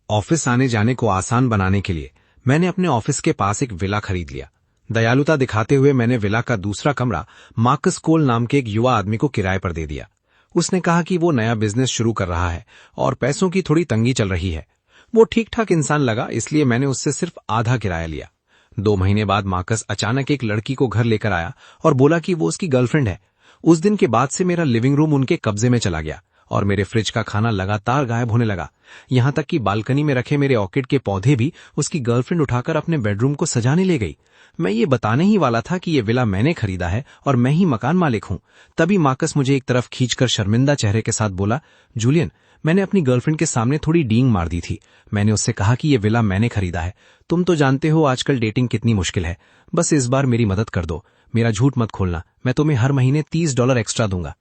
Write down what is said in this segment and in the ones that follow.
Office आने जाने को आसान बनाने के लिए मैंने अपने ऑफिस के पास एक विला खरीद लिया। दयालुता दिखाते हुए मैंने विला का दूसरा कमरा मार्कस कोल नाम के एक युवा आदमी को किराए पर दे दिया। उसने कहा कि वो नया बिजनेस शुरू कर रहा है और पैसों की थोड़ी तंगी चल रही है। वो ठीक ठाक इंसान लगा, इसलिए मैंने उससे सिर्फ आधा किराया लिया। 2 महीने बाद मार्कस अचानक एक लड़की को घर लेकर आया और बोला कि वो उसकी गर्लफ्रेंड है। उस दिन के बाद से मेरा लिविंग रूम उनके कब्जे में चला गया और मेरे फ्रिज का खाना लगातार गायब होने लगा। यहां तक कि बालकनी में रखे मेरे ऑर्किड के पौधे भी उसकी गर्लफ्रेंड उठाकर अपने बेडरूम को सजाने ले गई। मैं ये बताने ही वाला था कि ये विला मैंने खरीदा है और मैं ही मकान मालिक हूं। तभी मार्कस मुझे एक तरफ खींचकर शर्मिंदा चेहरे के साथ बोला, जूलियन, मैंने अपनी गर्लफ्रेंड के सामने थोड़ी डींग मार दी थी। मैंने उससे कहा कि ये विला मैंने खरीदा है। तुम तो जानते हो आजकल डेटिंग कितनी मुश्किल है। बस इस बार मेरी मदद कर दो। मेरा झूठ मत खोलना। मैं तुम्हें हर महीने $30 एक्स्ट्रा दूंगा।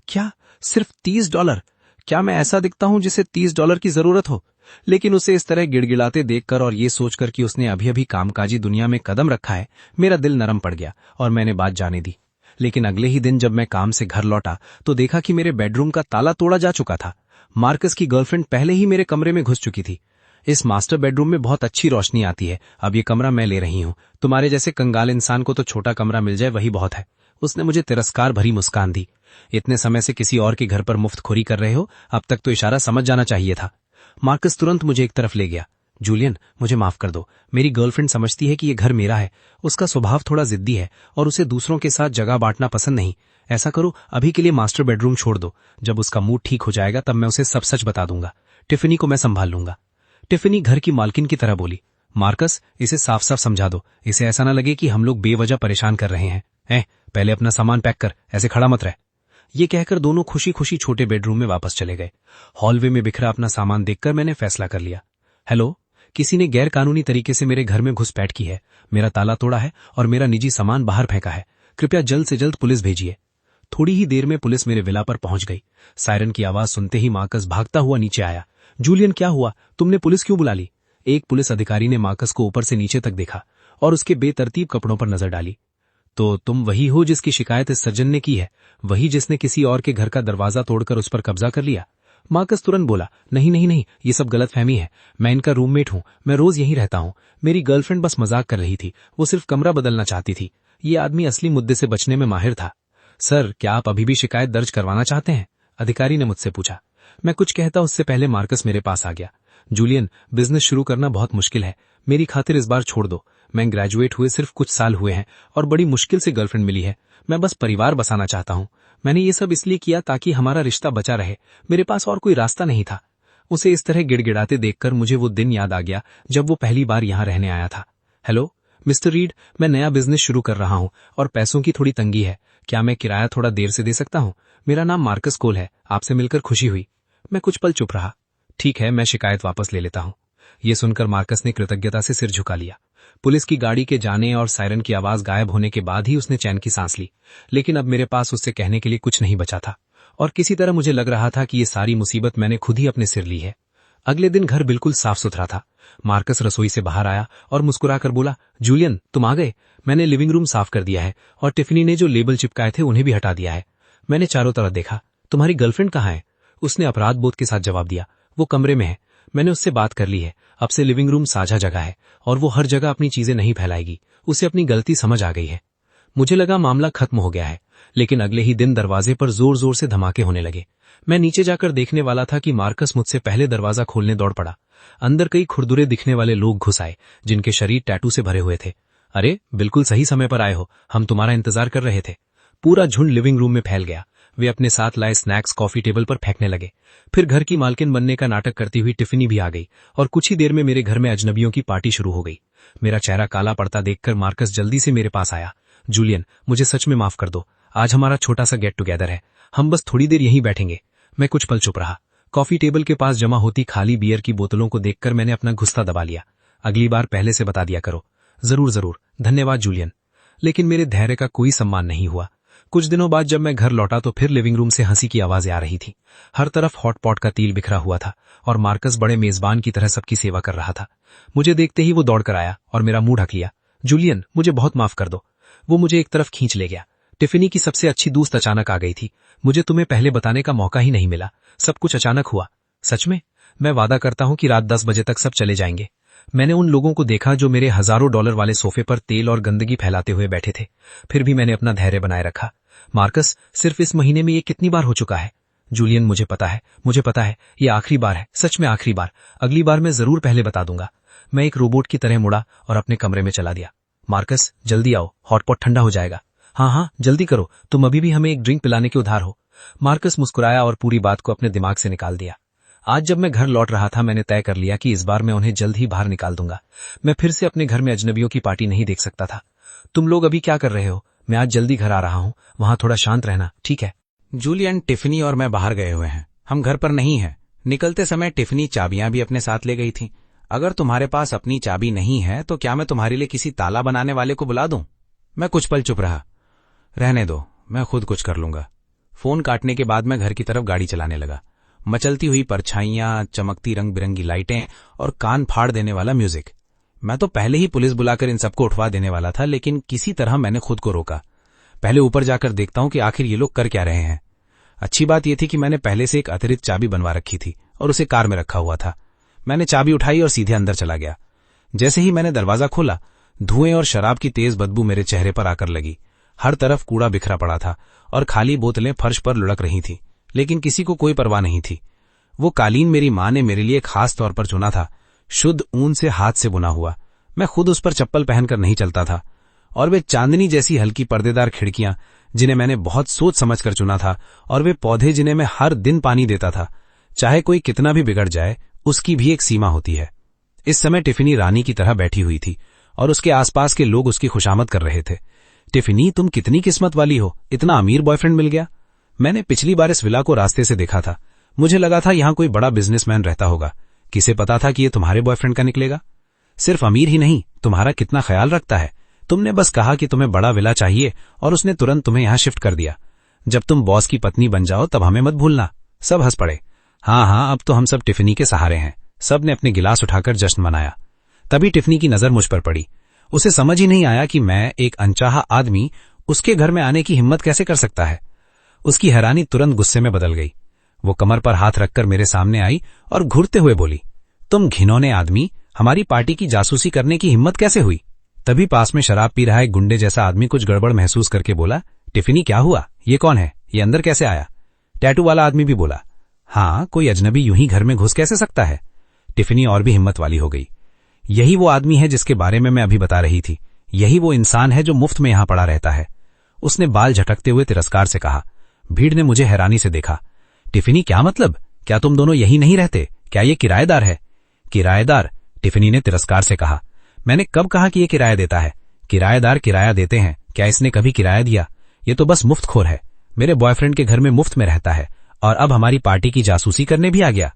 क्या? सिर्फ $30? क्या मैं ऐसा दिखता हूं जिसे $30 की जरूरत हो? लेकिन उसे इस तरह गिड़गिड़ाते देखकर और ये सोचकर कि उसने अभी अभी कामकाजी दुनिया में कदम रखा है, मेरा दिल नरम पड़ गया और मैंने बात जाने दी। लेकिन अगले ही दिन जब मैं काम से घर लौटा तो देखा कि मेरे बेडरूम का ताला तोड़ा जा चुका था। मार्कस की गर्लफ्रेंड पहले ही मेरे कमरे में घुस चुकी थी। इस मास्टर बेडरूम में बहुत अच्छी रोशनी आती है। अब ये कमरा मैं ले रही हूं। तुम्हारे जैसे कंगाल इंसान को तो छोटा कमरा मिल जाए वही बहुत है। उसने मुझे तिरस्कार भरी मुस्कान दी। इतने समय से किसी और के घर पर मुफ्तखोरी कर रहे हो, अब तक तो इशारा समझ जाना चाहिए था। मार्कस तुरंत मुझे एक तरफ ले गया। जूलियन, मुझे माफ कर दो। मेरी गर्लफ्रेंड समझती है कि ये घर मेरा है। उसका स्वभाव थोड़ा जिद्दी है और उसे दूसरों के साथ जगह बांटना पसंद नहीं। ऐसा करो, अभी के लिए मास्टर बेडरूम छोड़ दो। जब उसका मूड ठीक हो जाएगा तब मैं उसे सब सच बता दूंगा। टिफनी को मैं संभाल लूंगा। टिफनी घर की मालकिन की तरह बोली, मार्कस, इसे साफ साफ समझा दो। इसे ऐसा न लगे कि हम लोग बेवजह परेशान कर रहे हैं। पहले अपना सामान पैक कर, ऐसे खड़ा मत रह। ये कहकर दोनों खुशी खुशी छोटे बेडरूम में वापस चले गए। हॉलवे में बिखरा अपना सामान देखकर मैंने फैसला कर लिया। हेलो, किसी ने गैर कानूनी तरीके से मेरे घर में घुसपैठ की है। मेरा ताला तोड़ा है और मेरा निजी सामान बाहर फेंका है। कृपया जल्द से जल्द पुलिस भेजिए। थोड़ी ही देर में पुलिस मेरे विला पर पहुंच गई। सायरन की आवाज सुनते ही मार्कस भागता हुआ नीचे आया। जूलियन, क्या हुआ? तुमने पुलिस क्यों बुला ली? एक पुलिस अधिकारी ने मार्कस को ऊपर से नीचे तक देखा और उसके बेतरतीब कपड़ों पर नजर डाली। तो तुम वही हो जिसकी शिकायत इस सज्जन ने की है? वही जिसने किसी और के घर का दरवाजा तोड़कर उस पर कब्जा कर लिया? मार्कस तुरंत बोला, नहीं नहीं नहीं, ये सब गलतफहमी है। मैं इनका रूममेट हूं। मैं रोज यहीं रहता हूं। मेरी गर्लफ्रेंड बस मजाक कर रही थी। वो सिर्फ कमरा बदलना चाहती थी। ये आदमी असली मुद्दे से बचने में माहिर था। सर, क्या आप अभी भी शिकायत दर्ज करवाना चाहते हैं? अधिकारी ने मुझसे पूछा। मैं कुछ कहता उससे पहले मार्कस मेरे पास आ गया। जूलियन, बिजनेस शुरू करना बहुत मुश्किल है। मेरी खातिर इस बार छोड़ दो। मैं ग्रेजुएट हुए सिर्फ कुछ साल हुए हैं और बड़ी मुश्किल से गर्लफ्रेंड मिली है। मैं बस परिवार बसाना चाहता हूं। मैंने ये सब इसलिए किया ताकि हमारा रिश्ता बचा रहे। मेरे पास और कोई रास्ता नहीं था। उसे इस तरह गिड़गिड़ाते देखकर मुझे वो दिन याद आ गया जब वो पहली बार यहां रहने आया था। हेलो मिस्टर रीड, मैं नया बिजनेस शुरू कर रहा हूं और पैसों की थोड़ी तंगी है। क्या मैं किराया थोड़ा देर से दे सकता हूं? मेरा नाम मार्कस कोल है। आपसे मिलकर खुशी हुई। मैं कुछ पल चुप रहा। ठीक है, मैं शिकायत वापस ले लेता हूं। ये सुनकर मार्कस ने कृतज्ञता से सिर झुका लिया। पुलिस की गाड़ी के जाने और सायरन की आवाज गायब होने के बाद ही उसने चैन की सांस ली। लेकिन अब मेरे पास उससे कहने के लिए कुछ नहीं बचा था और किसी तरह मुझे लग रहा था कि ये सारी मुसीबत मैंने खुद ही अपने सिर ली है। अगले दिन घर बिल्कुल साफ सुथरा था। मार्कस रसोई से बाहर आया और मुस्कुराकर बोला, जूलियन, तुम आ गए। मैंने लिविंग रूम साफ कर दिया है और टिफनी ने जो लेबल चिपकाए थे उन्हें भी हटा दिया है। मैंने चारों तरफ देखा। तुम्हारी गर्लफ्रेंड कहाँ है? उसने अपराध बोध के साथ जवाब दिया, वो कमरे में है। मैंने उससे बात कर ली है। अब से लिविंग रूम साझा जगह है और वो हर जगह अपनी चीजें नहीं फैलाएगी। उसे अपनी गलती समझ आ गई है। मुझे लगा मामला खत्म हो गया है, लेकिन अगले ही दिन दरवाजे पर जोर जोर से धमाके होने लगे। मैं नीचे जाकर देखने वाला था कि मार्कस मुझसे पहले दरवाजा खोलने दौड़ पड़ा। अंदर कई खुरदुरे दिखने वाले लोग घुस आए जिनके शरीर टैटू से भरे हुए थे। अरे, बिल्कुल सही समय पर आए हो। हम तुम्हारा इंतजार कर रहे थे। पूरा झुंड लिविंग रूम में फैल गया। वे अपने साथ लाए स्नैक्स कॉफी टेबल पर फेंकने लगे। फिर घर की मालकिन बनने का नाटक करती हुई टिफनी भी आ गई और कुछ ही देर में मेरे घर में अजनबियों की पार्टी शुरू हो गई। मेरा चेहरा काला पड़ता देखकर मार्कस जल्दी से मेरे पास आया। जूलियन, मुझे सच में माफ कर दो। आज हमारा छोटा सा गेट टुगेदर है। हम बस थोड़ी देर यहीं बैठेंगे। मैं कुछ पल चुप रहा। कॉफी टेबल के पास जमा होती खाली बियर की बोतलों को देखकर मैंने अपना गुस्सा दबा लिया। अगली बार पहले से बता दिया करो। जरूर जरूर, धन्यवाद जूलियन। लेकिन मेरे धैर्य का कोई सम्मान नहीं हुआ। कुछ दिनों बाद जब मैं घर लौटा तो फिर लिविंग रूम से हंसी की आवाजें आ रही थी। हर तरफ हॉट पॉट का तेल बिखरा हुआ था और मार्कस बड़े मेजबान की तरह सबकी सेवा कर रहा था। मुझे देखते ही वो दौड़कर आया और मेरा मुंह ढक लिया। जूलियन, मुझे बहुत माफ कर दो। वो मुझे एक तरफ खींच ले गया। टिफनी की सबसे अच्छी दोस्त अचानक आ गई थी। मुझे तुम्हें पहले बताने का मौका ही नहीं मिला। सब कुछ अचानक हुआ। सच में? मैं वादा करता हूं कि रात 10 बजे तक सब चले जाएंगे। मैंने उन लोगों को देखा जो मेरे हजारों डॉलर वाले सोफे पर तेल और गंदगी फैलाते हुए बैठे थे। फिर भी मैंने अपना धैर्य बनाए रखा। मार्कस, सिर्फ इस महीने में ये कितनी बार हो चुका है? जूलियन, मुझे पता है, ये आखिरी बार है, सच में आखिरी बार। अगली बार मैं जरूर पहले बता दूंगा। मैं एक रोबोट की तरह मुड़ा और अपने कमरे में चला दिया। मार्कस, जल्दी आओ, हॉटपॉट ठंडा हो जाएगा। हाँ, जल्दी करो, तुम अभी भी हमें एक ड्रिंक पिलाने के उधार हो। मार्कस मुस्कुराया और पूरी बात को अपने दिमाग से निकाल दिया। आज जब मैं घर लौट रहा था, मैंने तय कर लिया कि इस बार मैं उन्हें जल्द ही बाहर निकाल दूंगा। मैं फिर से अपने घर में अजनबियों की पार्टी नहीं देख सकता था। तुम लोग अभी क्या कर रहे हो? मैं आज जल्दी घर आ रहा हूँ, वहां थोड़ा शांत रहना, ठीक है? जूलियन, टिफनी और मैं बाहर गए हुए हैं, हम घर पर नहीं हैं। निकलते समय टिफनी चाबियां भी अपने साथ ले गई थीं। अगर तुम्हारे पास अपनी चाबी नहीं है तो क्या मैं तुम्हारे लिए किसी ताला बनाने वाले को बुला दूं? मैं कुछ पल चुप रहा। रहने दो, मैं खुद कुछ कर लूंगा। फोन काटने के बाद मैं घर की तरफ गाड़ी चलाने लगा। मचलती हुई परछाइयां, चमकती रंग बिरंगी लाइटें और कान फाड़ देने वाला म्यूजिक। मैं तो पहले ही पुलिस बुलाकर इन सबको उठवा देने वाला था, लेकिन किसी तरह मैंने खुद को रोका। पहले ऊपर जाकर देखता हूं कि आखिर ये लोग कर क्या रहे हैं। अच्छी बात यह थी कि मैंने पहले से एक अतिरिक्त चाबी बनवा रखी थी और उसे कार में रखा हुआ था। मैंने चाबी उठाई और सीधे अंदर चला गया। जैसे ही मैंने दरवाजा खोला, धुएं और शराब की तेज बदबू मेरे चेहरे पर आकर लगी। हर तरफ कूड़ा बिखरा पड़ा था और खाली बोतलें फर्श पर लुढ़क रही थीं, लेकिन किसी को कोई परवाह नहीं थी। वो कालीन मेरी मां ने मेरे लिए खास तौर पर चुना था, शुद्ध ऊन से हाथ से बुना हुआ। मैं खुद उस पर चप्पल पहनकर नहीं चलता था। और वे चांदनी जैसी हल्की पर्देदार खिड़कियां जिन्हें मैंने बहुत सोच समझकर चुना था, और वे पौधे जिन्हें मैं हर दिन पानी देता था। चाहे कोई कितना भी बिगड़ जाए, उसकी भी एक सीमा होती है। इस समय टिफनी रानी की तरह बैठी हुई थी और उसके आसपास के लोग उसकी खुशामद कर रहे थे। टिफनी, तुम कितनी किस्मत वाली हो, इतना अमीर बॉयफ्रेंड मिल गया। मैंने पिछली बार इस विला को रास्ते से देखा था। मुझे लगा था यहां कोई बड़ा बिजनेसमैन रहता होगा। किसे पता था कि ये तुम्हारे बॉयफ्रेंड का निकलेगा। सिर्फ अमीर ही नहीं, तुम्हारा कितना ख्याल रखता है। तुमने बस कहा कि तुम्हें बड़ा विला चाहिए और उसने तुरंत तुम्हें यहां शिफ्ट कर दिया। जब तुम बॉस की पत्नी बन जाओ तब हमें मत भूलना। सब हंस पड़े। हाँ, अब तो हम सब टिफनी के सहारे हैं। सब ने अपने गिलास उठाकर जश्न मनाया। तभी टिफनी की नजर मुझ पर पड़ी। उसे समझ ही नहीं आया कि मैं, एक अनचाहा आदमी, उसके घर में आने की हिम्मत कैसे कर सकता है। उसकी हैरानी तुरंत गुस्से में बदल गई। वो कमर पर हाथ रखकर मेरे सामने आई और घुरते हुए बोली, तुम घिनौने आदमी, हमारी पार्टी की जासूसी करने की हिम्मत कैसे हुई? तभी पास में शराब पी रहा एक गुंडे जैसा आदमी कुछ गड़बड़ महसूस करके बोला, टिफनी, क्या हुआ? ये कौन है? ये अंदर कैसे आया? टैटू वाला आदमी भी बोला, हाँ, कोई अजनबी यूं ही घर में घुस कैसे सकता है? टिफनी और भी हिम्मत वाली हो गई। यही वो आदमी है जिसके बारे में मैं अभी बता रही थी। यही वो इंसान है जो मुफ्त में यहां पड़ा रहता है। उसने बाल झटकते हुए तिरस्कार से कहा। भीड़ ने मुझे हैरानी से देखा। टिफनी, क्या मतलब? क्या तुम दोनों यही नहीं रहते? क्या ये किराएदार है? किराएदार? टिफनी ने तिरस्कार से कहा। मैंने कब कहा कि ये किराया देता है? किराएदार किराया देते हैं। क्या इसने कभी किराया दिया? ये तो बस मुफ्तखोर है। मेरे बॉयफ्रेंड के घर में मुफ्त में रहता है और अब हमारी पार्टी की जासूसी करने भी आ गया।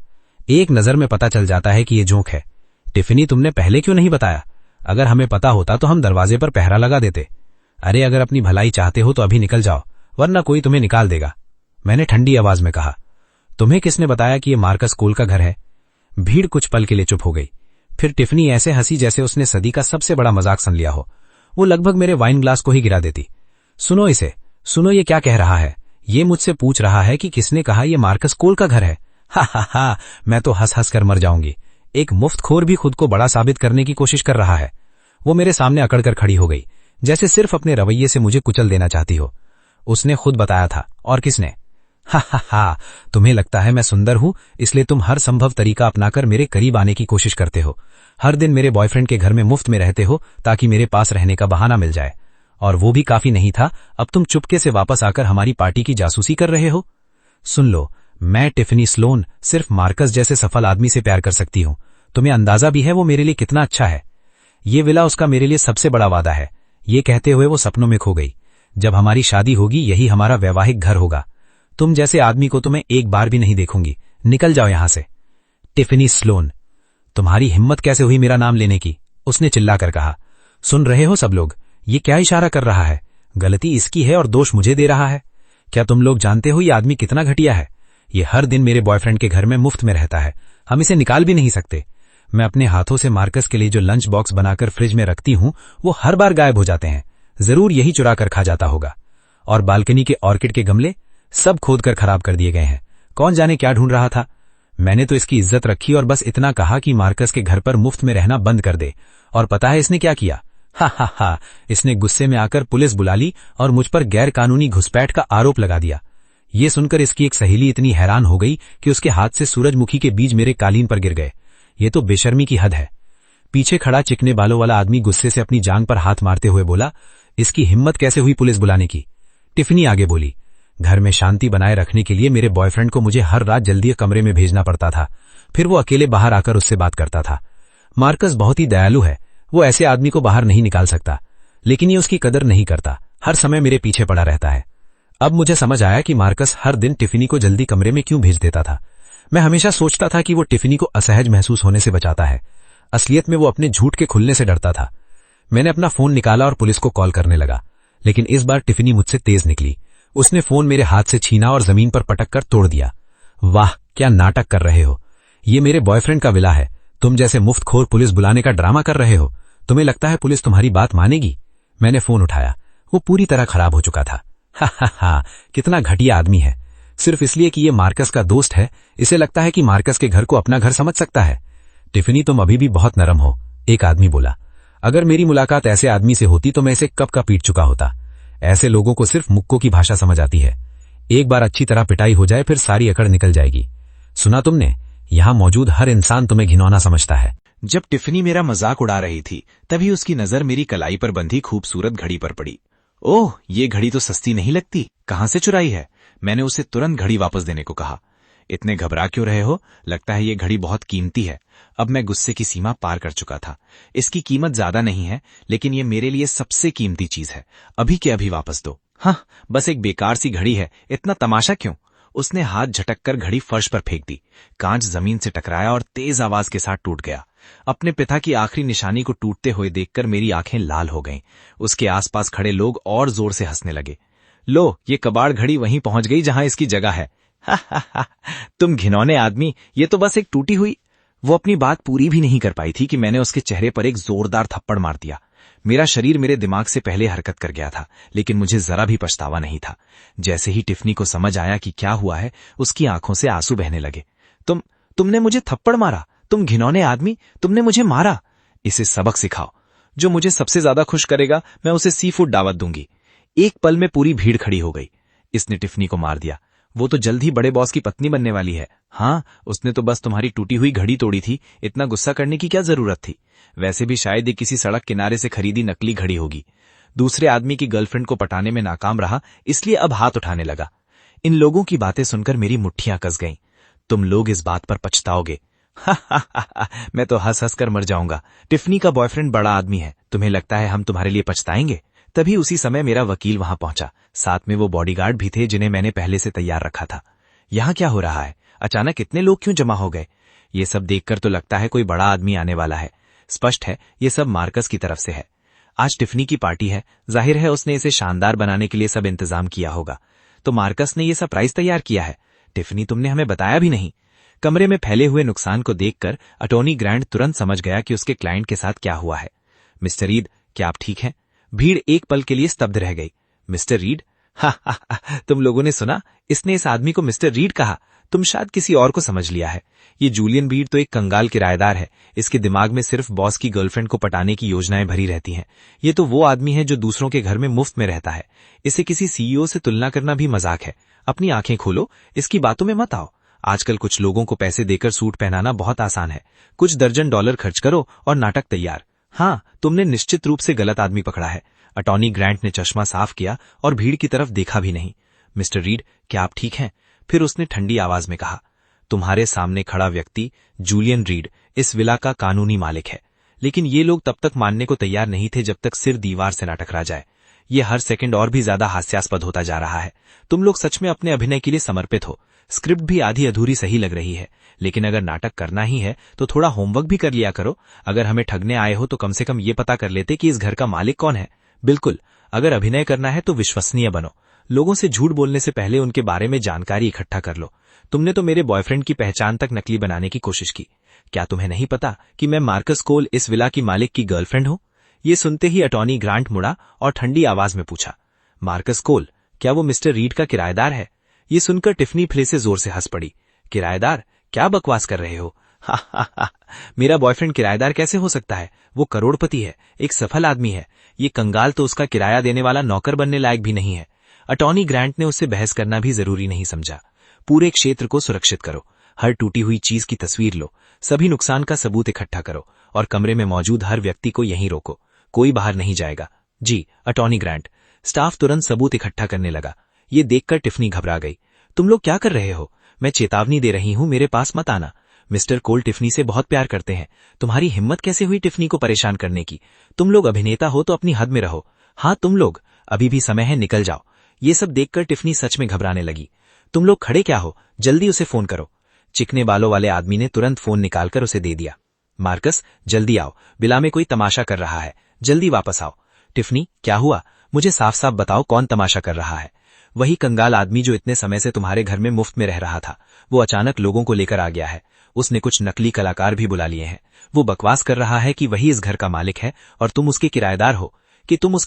एक नजर में पता चल जाता है कि ये जोक है। टिफनी, तुमने पहले क्यों नहीं बताया? अगर हमें पता होता तो हम दरवाजे पर पहरा लगा देते। अरे, अगर अपनी भलाई चाहते हो तो अभी निकल जाओ, वरना कोई तुम्हें निकाल देगा, मैंने ठंडी आवाज में कहा। तुम्हें किसने बताया कि ये मार्कस कोल का घर है? भीड़ कुछ पल के लिए चुप हो गई। फिर टिफनी ऐसे हंसी जैसे उसने सदी का सबसे बड़ा मजाक सुन लिया हो। वो लगभग मेरे वाइन ग्लास को ही गिरा देती। सुनो इसे, सुनो, ये क्या कह रहा है? ये मुझसे पूछ रहा है कि किसने कहा ये मार्कस कोल का घर है। हा, मैं तो हंस हंस कर मर जाऊंगी। एक मुफ्तखोर भी खुद को बड़ा साबित करने की कोशिश कर रहा है। वो मेरे सामने अकड़कर खड़ी हो गई, जैसे सिर्फ अपने रवैये से मुझे कुचल देना चाहती हो। उसने खुद बताया था। और किसने? हा, तुम्हें लगता है मैं सुंदर हूं, इसलिए तुम हर संभव तरीका अपनाकर मेरे करीब आने की कोशिश करते हो। हर दिन मेरे बॉयफ्रेंड के घर में मुफ्त में रहते हो ताकि मेरे पास रहने का बहाना मिल जाए। और वो भी काफी नहीं था, अब तुम चुपके से वापस आकर हमारी पार्टी की जासूसी कर रहे हो। सुन लो, मैं टिफनी स्लोन सिर्फ मार्कस जैसे सफल आदमी से प्यार कर सकती हूं। तुम्हें अंदाजा भी है वो मेरे लिए कितना अच्छा है। ये विला उसका मेरे लिए सबसे बड़ा वादा है। ये कहते हुए वो सपनों में खो गई। जब हमारी शादी होगी यही हमारा वैवाहिक घर होगा। तुम जैसे आदमी को तो मैं एक बार भी नहीं देखूंगी। निकल जाओ यहां से। टिफनी स्लोन, तुम्हारी हिम्मत कैसे हुई मेरा नाम लेने की? उसने चिल्लाकर कहा। सुन रहे हो सब लोग, ये क्या इशारा कर रहा है? गलती इसकी है और दोष मुझे दे रहा है। क्या तुम लोग जानते हो ये आदमी कितना घटिया है? ये हर दिन मेरे बॉयफ्रेंड के घर में मुफ्त में रहता है। हम इसे निकाल भी नहीं सकते। मैं अपने हाथों से मार्कस के लिए जो लंच बॉक्स बनाकर फ्रिज में रखती हूं वो हर बार गायब हो जाते हैं। जरूर यही चुरा कर खा जाता होगा। और बालकनी के ऑर्किड के गमले सब खोदकर खराब कर दिए गए हैं। कौन जाने क्या ढूंढ रहा था। मैंने तो इसकी इज्जत रखी और बस इतना कहा कि मार्कस के घर पर मुफ्त में रहना बंद कर दे। और पता है इसने क्या किया? हा हा हा, इसने गुस्से में आकर पुलिस बुला ली और मुझ पर गैर कानूनी घुसपैठ का आरोप लगा दिया। ये सुनकर इसकी एक सहेली इतनी हैरान हो गई कि उसके हाथ से सूरजमुखी के बीज मेरे कालीन पर गिर गए। ये तो बेशर्मी की हद है। पीछे खड़ा चिकने बालों वाला आदमी गुस्से से अपनी जांग पर हाथ मारते हुए बोला, इसकी हिम्मत कैसे हुई पुलिस बुलाने की? टिफनी आगे बोली, घर में शांति बनाए रखने के लिए मेरे बॉयफ्रेंड को मुझे हर रात जल्दी कमरे में भेजना पड़ता था, फिर वो अकेले बाहर आकर उससे बात करता था। मार्कस बहुत ही दयालु है, वो ऐसे आदमी को बाहर नहीं निकाल सकता, लेकिन ये उसकी कदर नहीं करता, हर समय मेरे पीछे पड़ा रहता है। अब मुझे समझ आया कि मार्कस हर दिन टिफनी को जल्दी कमरे में क्यों भेज देता था। मैं हमेशा सोचता था कि वो टिफनी को असहज महसूस होने से बचाता है, असलियत में वो अपने झूठ के खुलने से डरता था। मैंने अपना फोन निकाला और पुलिस को कॉल करने लगा, लेकिन इस बार टिफनी मुझसे तेज निकली। उसने फोन मेरे हाथ से छीना और जमीन पर पटक कर तोड़ दिया। वाह, क्या नाटक कर रहे हो? ये मेरे बॉयफ्रेंड का विला है, तुम जैसे मुफ्तखोर पुलिस बुलाने का ड्रामा कर रहे हो। तुम्हें लगता है पुलिस तुम्हारी बात मानेगी? मैंने फोन उठाया, वो पूरी तरह खराब हो चुका था। हा हा हा, कितना घटिया आदमी है। सिर्फ इसलिए कि ये मार्कस का दोस्त है, इसे लगता है कि मार्कस के घर को अपना घर समझ सकता है। टिफनी, तुम अभी भी बहुत नरम हो, एक आदमी बोला। अगर मेरी मुलाकात ऐसे आदमी से होती तो मैं इसे कब का पीट चुका होता। ऐसे लोगों को सिर्फ मुक्कों की भाषा समझ आती है। एक बार अच्छी तरह पिटाई हो जाए फिर सारी अकड़ निकल जाएगी। सुना तुमने, यहां मौजूद हर इंसान तुम्हें घिनौना समझता है। जब टिफनी मेरा मजाक उड़ा रही थी तभी उसकी नजर मेरी कलाई पर बंधी खूबसूरत घड़ी पर पड़ी। ओह, ये घड़ी तो सस्ती नहीं लगती, कहां से चुराई है? मैंने उसे तुरंत घड़ी वापस देने को कहा। इतने घबरा क्यों रहे हो? लगता है ये घड़ी बहुत कीमती है। अब मैं गुस्से की सीमा पार कर चुका था। इसकी कीमत ज्यादा नहीं है, लेकिन ये मेरे लिए सबसे कीमती चीज है। अभी के अभी वापस दो। हाँ, बस एक बेकार सी घड़ी है, इतना तमाशा क्यों? उसने हाथ झटक कर घड़ी फर्श पर फेंक दी। कांच जमीन से टकराया और तेज आवाज के साथ टूट गया। अपने पिता की आखिरी निशानी को टूटते हुए देखकर मेरी आंखें लाल हो गईं। उसके आसपास खड़े लोग और जोर से हंसने लगे। लो, ये कबाड़ घड़ी वहीं पहुंच गई जहां इसकी जगह है। हा हा हा, तुम घिनौने आदमी, ये तो बस एक टूटी हुई। वो अपनी बात पूरी भी नहीं कर पाई थी कि मैंने उसके चेहरे पर एक जोरदार थप्पड़ मार दिया। मेरा शरीर मेरे दिमाग से पहले हरकत कर गया था, लेकिन मुझे जरा भी पछतावा नहीं था। जैसे ही टिफनी को समझ आया कि क्या हुआ है, उसकी आंखों से आंसू बहने लगे। तुमने मुझे थप्पड़ मारा? तुम घिनौने आदमी, तुमने मुझे मारा। इसे सबक सिखाओ। जो मुझे सबसे ज्यादा खुश करेगा मैं उसे सी फूड दावत दूंगी। एक पल में पूरी भीड़ खड़ी हो गई। इसने टिफनी को मार दिया। वो तो जल्द ही बड़े बॉस की पत्नी बनने वाली है। हाँ, उसने तो बस तुम्हारी टूटी हुई घड़ी तोड़ी थी, इतना गुस्सा करने की क्या जरूरत थी? वैसे भी शायद ये किसी सड़क किनारे से खरीदी नकली घड़ी होगी। दूसरे आदमी की गर्लफ्रेंड को पटाने में नाकाम रहा, इसलिए अब हाथ उठाने लगा। इन लोगों की बातें सुनकर मेरी मुट्ठियां कस गईं। तुम लोग इस बात पर पछताओगे। मैं तो हंस हंस कर मर जाऊंगा। टिफनी का बॉयफ्रेंड बड़ा आदमी है, तुम्हें लगता है हम तुम्हारे लिए पछताएंगे? तभी उसी समय मेरा वकील वहां पहुंचा, साथ में वो बॉडीगार्ड भी थे जिन्हें मैंने पहले से तैयार रखा था। यहां क्या हो रहा है? अचानक इतने लोग क्यों जमा हो गए? ये सब देखकर तो लगता है कोई बड़ा आदमी आने वाला है। स्पष्ट है ये सब मार्कस की तरफ से है। आज टिफनी की पार्टी है, जाहिर है उसने इसे शानदार बनाने के लिए सब इंतजाम किया होगा। तो मार्कस ने ये सरप्राइज तैयार किया है। टिफनी, तुमने हमें बताया भी नहीं। कमरे में फैले हुए नुकसान को देखकर अटॉर्नी ग्रैंट तुरंत समझ गया कि उसके क्लाइंट के साथ क्या हुआ है। मिस्टर रीड, क्या आप ठीक हैं? भीड़ एक पल के लिए स्तब्ध रह गई। Mister read? हा, तुम लोगों ने सुना? इसने इस आदमी को मिस्टर रीड कहा। तुम शायद किसी और को समझ लिया है। ये जूलियन रीड तो एक कंगाल किराएदार है। इसके दिमाग में सिर्फ बॉस की गर्लफ्रेंड को पटाने की योजनाएं भरी रहती हैं। ये तो वो आदमी है जो दूसरों के घर में मुफ्त में रहता है। इसे किसी सीईओ से तुलना करना भी मजाक है। अपनी आंखें खोलो, इसकी बातों में मत आओ। आजकल कुछ लोगों को पैसे देकर सूट पहनाना बहुत आसान है। कुछ दर्जन डॉलर खर्च करो और नाटक तैयार। हाँ, तुमने निश्चित रूप से गलत आदमी पकड़ा है। अटॉर्नी ग्रैंट ने चश्मा साफ किया और भीड़ की तरफ देखा भी नहीं। मिस्टर रीड, क्या आप ठीक हैं? फिर उसने ठंडी आवाज में कहा, तुम्हारे सामने खड़ा व्यक्ति जूलियन रीड इस विला का कानूनी मालिक है। लेकिन ये लोग तब तक मानने को तैयार नहीं थे जब तक सिर दीवार से ना टकरा जाए। ये हर सेकंड और भी ज्यादा हास्यास्पद होता जा रहा है। तुम लोग सच में अपने अभिनय के लिए समर्पित हो। स्क्रिप्ट भी आधी अधूरी सही लग रही है, लेकिन अगर नाटक करना ही है तो थोड़ा होमवर्क भी कर लिया करो। अगर हमें ठगने आए हो तो कम से कम ये पता कर लेते कि इस घर का मालिक कौन है। बिल्कुल, अगर अभिनय करना है तो विश्वसनीय बनो। लोगों से झूठ बोलने से पहले उनके बारे में जानकारी इकट्ठा कर लो। तुमने तो मेरे बॉयफ्रेंड की पहचान तक नकली बनाने की कोशिश की। क्या तुम्हें नहीं पता कि मैं मार्कस कोल इस विला की मालिक की गर्लफ्रेंड हूं? ये सुनते ही अटॉर्नी ग्रांट मुड़ा और ठंडी आवाज में पूछा, मार्कस कोल, क्या वो मिस्टर रीड का किराएदार है? ये सुनकर टिफनी फिर से जोर से हंस पड़ी। किराएदार? क्या बकवास कर रहे हो? हा हा हा। मेरा बॉयफ्रेंड किराएदार कैसे हो सकता है? वो करोड़पति है, एक सफल आदमी है। ये कंगाल तो उसका किराया देने वाला नौकर बनने लायक भी नहीं है। अटॉर्नी ग्रांट ने उससे बहस करना भी जरूरी नहीं समझा। पूरे क्षेत्र को सुरक्षित करो, हर टूटी हुई चीज की तस्वीर लो, सभी नुकसान का सबूत इकट्ठा करो और कमरे में मौजूद हर व्यक्ति को यहीं रोको। कोई बाहर नहीं जाएगा। जी, अटॉर्नी ग्रांट। स्टाफ तुरंत सबूत इकट्ठा करने लगा। ये देखकर टिफनी घबरा गई। तुम लोग क्या कर रहे हो? मैं चेतावनी दे रही हूं, मेरे पास मत आना। मिस्टर कोल टिफनी से बहुत प्यार करते हैं। तुम्हारी हिम्मत कैसे हुई टिफनी को परेशान करने की? तुम लोग अभिनेता हो तो अपनी हद में रहो। हाँ, तुम लोग, अभी भी समय है, निकल जाओ। ये सब देखकर टिफनी सच में घबराने लगी। तुम लोग खड़े क्या हो? जल्दी उसे फोन करो। चिकने बालों वाले आदमी ने तुरंत फोन निकालकर उसे दे दिया। मार्कस, जल्दी आओ, बिला में कोई तमाशा कर रहा है, जल्दी वापस आओ। टिफनी, क्या हुआ? मुझे साफ साफ बताओ, कौन तमाशा कर रहा है? वही कंगाल आदमी जो इतने समय से तुम्हारे घर में मुफ्त में रह रहा था, वो अचानक लोगों को लेकर आ गया है। उसने कुछ नकली कलाकार भी बुला लिए हैं। वो बकवास कर रहा है कि वही इस घर का मालिक है और तुम उसके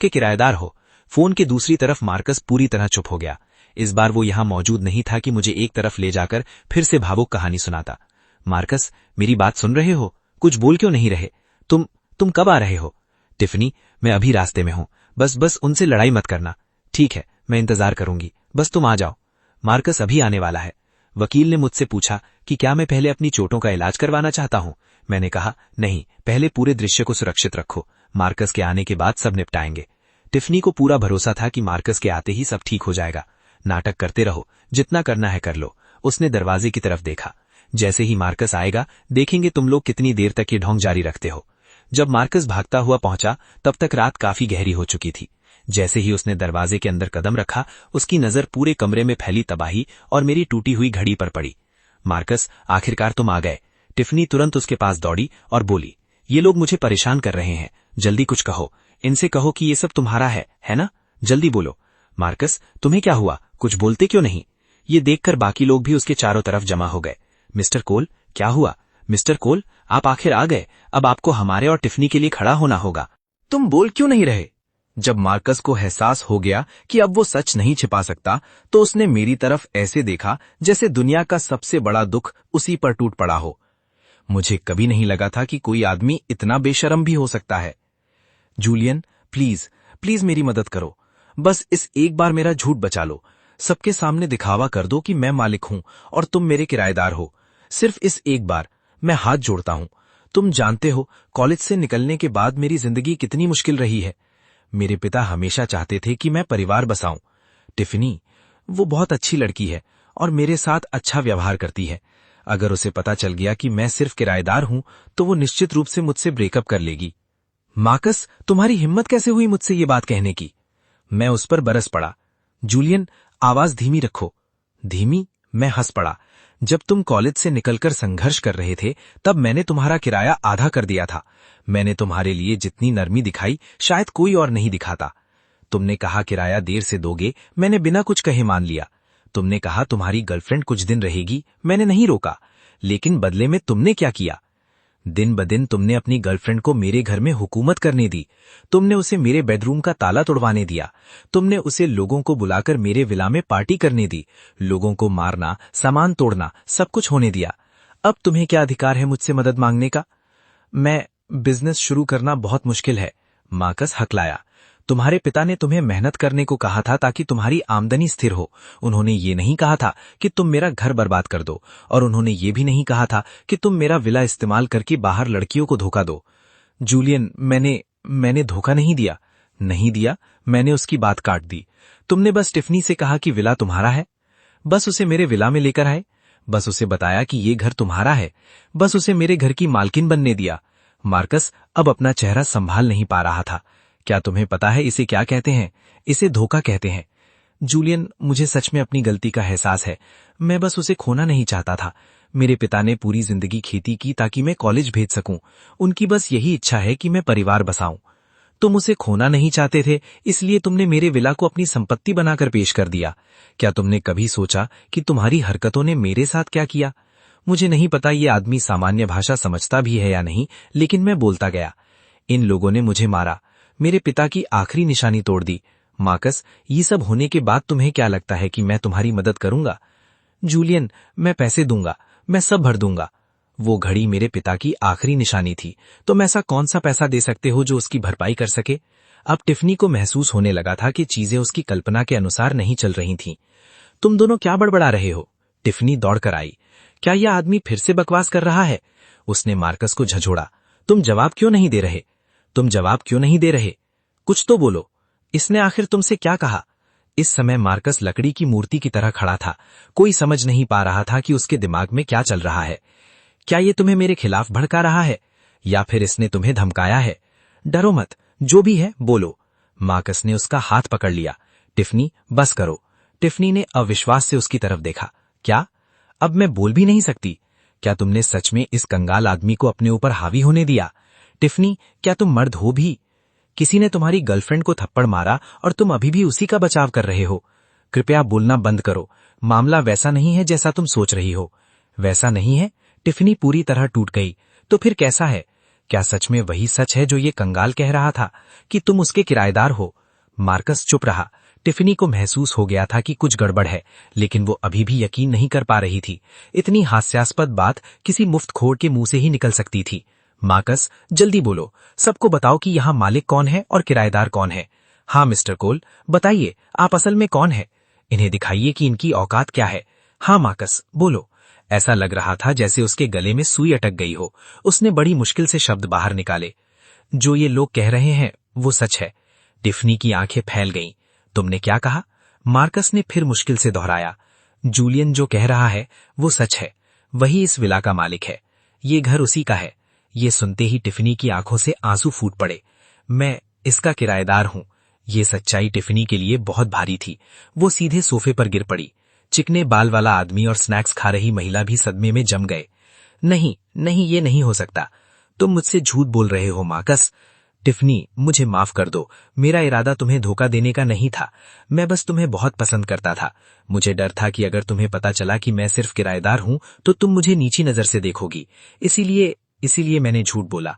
किराएदार हो। फोन के दूसरी तरफ मार्कस पूरी तरह चुप हो गया। इस बार वो यहां मौजूद नहीं था कि मुझे एक तरफ ले जाकर फिर से भावुक कहानी सुनाता। मार्कस, मेरी बात सुन रहे हो? कुछ बोल क्यों नहीं रहे? तुम कब आ रहे हो? टिफनी, मैं अभी रास्ते में हूं। बस उनसे लड़ाई मत करना। ठीक है, मैं इंतजार करूंगी, बस तुम आ जाओ। मार्कस अभी आने वाला है। वकील ने मुझसे पूछा कि क्या मैं पहले अपनी चोटों का इलाज करवाना चाहता हूं। मैंने कहा, नहीं, पहले पूरे दृश्य को सुरक्षित रखो। मार्कस के आने के बाद सब निपटाएंगे। टिफनी को पूरा भरोसा था कि मार्कस के आते ही सब ठीक हो जाएगा। नाटक करते रहो, जितना करना है कर लो। उसने दरवाजे की तरफ देखा। जैसे ही मार्कस आएगा, देखेंगे तुम लोग कितनी देर तक ये ढोंग जारी रखते हो। जब मार्कस भागता हुआ पहुंचा, तब तक रात काफी गहरी हो चुकी थी। जैसे ही उसने दरवाजे के अंदर कदम रखा, उसकी नजर पूरे कमरे में फैली तबाही और मेरी टूटी हुई घड़ी पर पड़ी। मार्कस, आखिरकार तुम आ गए। टिफनी तुरंत उसके पास दौड़ी और बोली, ये लोग मुझे परेशान कर रहे हैं, जल्दी कुछ कहो। इनसे कहो कि ये सब तुम्हारा है ना? जल्दी बोलो। मार्कस, तुम्हें क्या हुआ? कुछ बोलते क्यों नहीं? ये देखकर बाकी लोग भी उसके चारों तरफ जमा हो गए। मिस्टर कोल, क्या हुआ? मिस्टर कोल, आप आखिर आ गए। अब आपको हमारे और टिफनी के लिए खड़ा होना होगा। तुम बोल क्यों नहीं रहे? जब मार्कस को एहसास हो गया कि अब वो सच नहीं छिपा सकता, तो उसने मेरी तरफ ऐसे देखा जैसे दुनिया का सबसे बड़ा दुख उसी पर टूट पड़ा हो। मुझे कभी नहीं लगा था कि कोई आदमी इतना बेशर्म भी हो सकता है। जूलियन, प्लीज मेरी मदद करो। बस इस एक बार मेरा झूठ बचा लो। सबके सामने दिखावा कर दो कि मैं मालिक हूं और तुम मेरे किराएदार हो। सिर्फ इस एक बार, मैं हाथ जोड़ता हूं। तुम जानते हो, कॉलेज से निकलने के बाद मेरी जिंदगी कितनी मुश्किल रही है। मेरे पिता हमेशा चाहते थे कि मैं परिवार बसाऊं। टिफनी, वो बहुत अच्छी लड़की है और मेरे साथ अच्छा व्यवहार करती है। अगर उसे पता चल गया कि मैं सिर्फ किराएदार हूं, तो वो निश्चित रूप से मुझसे ब्रेकअप कर लेगी। मार्कस, तुम्हारी हिम्मत कैसे हुई मुझसे ये बात कहने की? मैं उस पर बरस पड़ा। जूलियन, आवाज धीमी रखो। धीमी? मैं हंस पड़ा। जब तुम कॉलेज से निकलकर संघर्ष कर रहे थे, तब मैंने तुम्हारा किराया आधा कर दिया था। मैंने तुम्हारे लिए जितनी नरमी दिखाई, शायद कोई और नहीं दिखाता। तुमने कहा किराया देर से दोगे, मैंने बिना कुछ कहे मान लिया। तुमने कहा तुम्हारी गर्लफ्रेंड कुछ दिन रहेगी, मैंने नहीं रोका। लेकिन बदले में तुमने क्या किया? दिन ब दिन तुमने अपनी गर्लफ्रेंड को मेरे घर में हुकूमत करने दी। तुमने उसे मेरे बेडरूम का ताला तोड़वाने दिया। तुमने उसे लोगों को बुलाकर मेरे विला में पार्टी करने दी। लोगों को मारना, सामान तोड़ना, सब कुछ होने दिया। अब तुम्हें क्या अधिकार है मुझसे मदद मांगने का? मैं बिजनेस शुरू करना बहुत मुश्किल है। मार्कस हकलाया। तुम्हारे पिता ने तुम्हें मेहनत करने को कहा था ताकि तुम्हारी आमदनी स्थिर हो। उन्होंने ये नहीं कहा था कि तुम मेरा घर बर्बाद कर दो, और उन्होंने ये भी नहीं कहा था कि तुम मेरा विला इस्तेमाल करके बाहर लड़कियों को धोखा दो। जूलियन, मैंने धोखा नहीं दिया। नहीं दिया? मैंने उसकी बात काट दी। तुमने बस टिफनी से कहा कि विला तुम्हारा है। बस उसे मेरे विला में लेकर आए। बस उसे बताया कि ये घर तुम्हारा है। बस उसे मेरे घर की मालकिन बनने दिया। मार्कस अब अपना चेहरा संभाल नहीं पा रहा था। क्या तुम्हें पता है इसे क्या कहते हैं? इसे धोखा कहते हैं। जूलियन, मुझे सच में अपनी गलती का एहसास है। मैं बस उसे खोना नहीं चाहता था। मेरे पिता ने पूरी जिंदगी खेती की ताकि मैं कॉलेज भेज सकूं। उनकी बस यही इच्छा है कि मैं परिवार बसाऊं। तुम उसे खोना नहीं चाहते थे, इसलिए तुमने मेरे विला को अपनी संपत्ति बनाकर पेश कर दिया। क्या तुमने कभी सोचा कि तुम्हारी हरकतों ने मेरे साथ क्या किया? मुझे नहीं पता ये आदमी सामान्य भाषा समझता भी है या नहीं, लेकिन मैं बोलता गया। इन लोगों ने मुझे मारा, मेरे पिता की आखिरी निशानी तोड़ दी। मार्कस, ये सब होने के बाद तुम्हें क्या लगता है कि मैं तुम्हारी मदद करूंगा? जूलियन, मैं पैसे दूंगा। मैं सब भर दूंगा। वो घड़ी मेरे पिता की आखिरी निशानी थी, तुम ऐसा कौन सा पैसा दे सकते हो जो उसकी भरपाई कर सके? अब टिफनी को महसूस होने लगा था कि चीजें उसकी कल्पना के अनुसार नहीं चल रही थीं। तुम दोनों क्या बड़बड़ा रहे हो? टिफनी दौड़कर आई। क्या यह आदमी फिर से बकवास कर रहा है? उसने मार्कस को झंझोड़ा। तुम जवाब क्यों नहीं दे रहे? तुम जवाब क्यों नहीं दे रहे? कुछ तो बोलो। इसने आखिर तुमसे क्या कहा? इस समय मार्कस लकड़ी की मूर्ति की तरह खड़ा था। कोई समझ नहीं पा रहा था कि उसके दिमाग में क्या चल रहा है। क्या ये तुम्हें मेरे खिलाफ भड़का रहा है या फिर इसने तुम्हें धमकाया है? डरो मत, जो भी है बोलो। मार्कस ने उसका हाथ पकड़ लिया। टिफनी, बस करो। टिफनी ने अविश्वास से उसकी तरफ देखा। क्या? अब मैं बोल भी नहीं सकती? क्या तुमने सच में इस कंगाल आदमी को अपने ऊपर हावी होने दिया? टिफनी, क्या तुम मर्द हो भी? किसी ने तुम्हारी गर्लफ्रेंड को थप्पड़ मारा और तुम अभी भी उसी का बचाव कर रहे हो। कृपया बोलना बंद करो। मामला वैसा नहीं है जैसा तुम सोच रही हो। वैसा नहीं है? टिफनी पूरी तरह टूट गई। तो फिर कैसा है? क्या सच में वही सच है जो ये कंगाल कह रहा था कि तुम उसके किराएदार हो? मार्कस चुप रहा। टिफनी को महसूस हो गया था कि कुछ गड़बड़ है, लेकिन वो अभी भी यकीन नहीं कर पा रही थी। इतनी हास्यास्पद बात किसी मुफ्तखोर के मुंह से ही निकल सकती थी। मार्कस, जल्दी बोलो, सबको बताओ कि यहाँ मालिक कौन है और किराएदार कौन है। हाँ मिस्टर कोल, बताइए आप असल में कौन है? इन्हें दिखाइए कि इनकी औकात क्या है। हाँ मार्कस, बोलो। ऐसा लग रहा था जैसे उसके गले में सुई अटक गई हो। उसने बड़ी मुश्किल से शब्द बाहर निकाले। जो ये लोग कह रहे हैं वो सच है। टिफनी की आंखें फैल गईं। तुमने क्या कहा? मार्कस ने फिर मुश्किल से दोहराया। जूलियन जो कह रहा है वो सच है। वही इस विला का मालिक है। ये घर उसी का है। ये सुनते ही टिफनी की आंखों से आंसू फूट पड़े। मैं इसका किराएदार हूं। ये सच्चाई टिफनी के लिए बहुत भारी थी। वो सीधे सोफे पर गिर पड़ी। चिकने बाल वाला आदमी और स्नैक्स खा रही महिला भी सदमे में जम गए। नहीं नहीं, ये नहीं हो सकता। तुम मुझसे झूठ बोल रहे हो मार्कस। टिफनी, मुझे माफ कर दो। मेरा इरादा तुम्हें धोखा देने का नहीं था। मैं बस तुम्हें बहुत पसंद करता था। मुझे डर था कि अगर तुम्हें पता चला कि मैं सिर्फ किराएदार हूं तो तुम मुझे नीची नजर से देखोगी। इसीलिए मैंने झूठ बोला।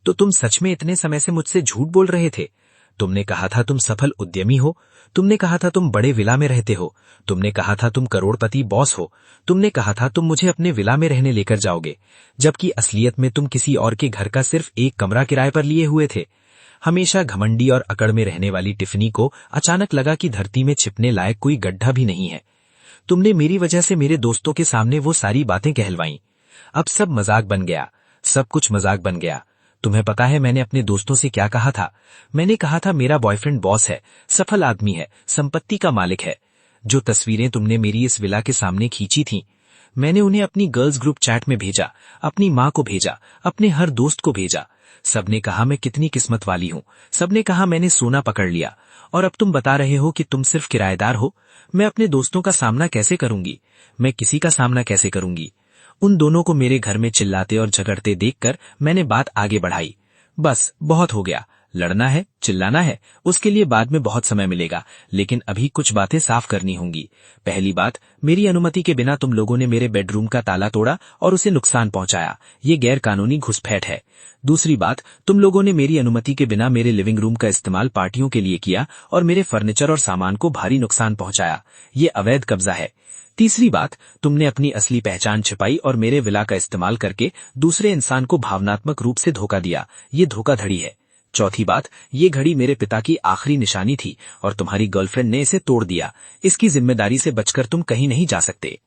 तो तुम सच में इतने समय से मुझसे झूठ बोल रहे थे? तुमने कहा था तुम सफल उद्यमी हो। तुमने कहा था तुम बड़े विला में रहते हो। तुमने कहा था तुम करोड़पति बॉस हो। तुमने कहा था तुम मुझे अपने विला में रहने लेकर जाओगे, जबकि असलियत में तुम किसी और के घर का सिर्फ एक कमरा किराए पर लिए हुए थे। हमेशा घमंडी और अकड़ में रहने वाली टिफनी को अचानक लगा कि धरती में छिपने लायक कोई गड्ढा भी नहीं है। तुमने मेरी वजह से मेरे दोस्तों के सामने वो सारी बातें कहलवाईं। अब सब मजाक बन गया। सब कुछ मजाक बन गया। तुम्हें पता है मैंने अपने दोस्तों से क्या कहा था? मैंने कहा था मेरा बॉयफ्रेंड बॉस है, सफल आदमी है, संपत्ति का मालिक है। जो तस्वीरें तुमने मेरी इस विला के सामने खींची थीं, मैंने उन्हें अपनी गर्ल्स ग्रुप चैट में भेजा, अपनी माँ को भेजा, अपने हर दोस्त को भेजा। सबने कहा मैं कितनी किस्मत वाली हूँ। सबने कहा मैंने सोना पकड़ लिया। और अब तुम बता रहे हो कि तुम सिर्फ किराएदार हो। मैं अपने दोस्तों का सामना कैसे करूंगी? मैं किसी का सामना कैसे करूंगी? उन दोनों को मेरे घर में चिल्लाते और झगड़ते देखकर मैंने बात आगे बढ़ाई। बस बहुत हो गया। लड़ना है, चिल्लाना है, उसके लिए बाद में बहुत समय मिलेगा, लेकिन अभी कुछ बातें साफ करनी होंगी। पहली बात, मेरी अनुमति के बिना तुम लोगों ने मेरे बेडरूम का ताला तोड़ा और उसे नुकसान पहुंचाया। ये गैर कानूनी घुसपैठ है। दूसरी बात, तुम लोगों ने मेरी अनुमति के बिना मेरे लिविंग रूम का इस्तेमाल पार्टियों के लिए किया और मेरे फर्नीचर और सामान को भारी नुकसान पहुंचाया। ये अवैध कब्जा है। तीसरी बात, तुमने अपनी असली पहचान छिपाई और मेरे विला का इस्तेमाल करके दूसरे इंसान को भावनात्मक रूप से धोखा दिया। ये धोखाधड़ी है। चौथी बात, ये घड़ी मेरे पिता की आखिरी निशानी थी और तुम्हारी गर्लफ्रेंड ने इसे तोड़ दिया। इसकी जिम्मेदारी से बचकर तुम कहीं नहीं जा सकते।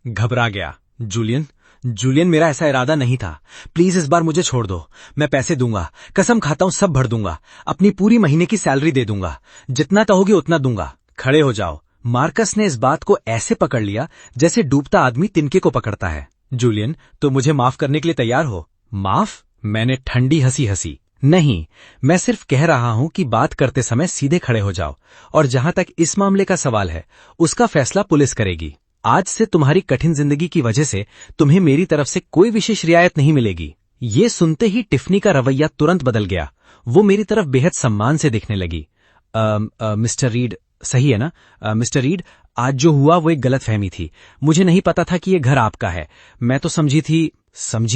घबरा गया। जूलियन, मेरा ऐसा इरादा नहीं था। प्लीज इस बार मुझे छोड़ दो। मैं पैसे दूंगा, कसम खाता हूँ सब भर दूंगा। अपनी पूरी महीने की सैलरी दे दूंगा। जितना कहोगे उतना दूंगा। खड़े हो जाओ। मार्कस ने इस बात को ऐसे पकड़ लिया जैसे डूबता आदमी तिनके को पकड़ता है। जूलियन, तो मुझे माफ करने के लिए तैयार हो? माफ? मैंने ठंडी हंसी हंसी। नहीं, मैं सिर्फ कह रहा हूं कि बात करते समय सीधे खड़े हो जाओ। और जहां तक इस मामले का सवाल है, उसका फैसला पुलिस करेगी। आज से तुम्हारी कठिन जिंदगी की वजह से तुम्हें मेरी तरफ से कोई विशेष रियायत नहीं मिलेगी। ये सुनते ही टिफनी का रवैया तुरंत बदल गया। वो मेरी तरफ बेहद सम्मान से देखने लगी। मिस्टर रीड, सही है ना? मिस्टर रीड, आज जो हुआ वो एक गलतफहमी थी। मुझे नहीं पता था कि ये घर आपका है। मैं तो समझी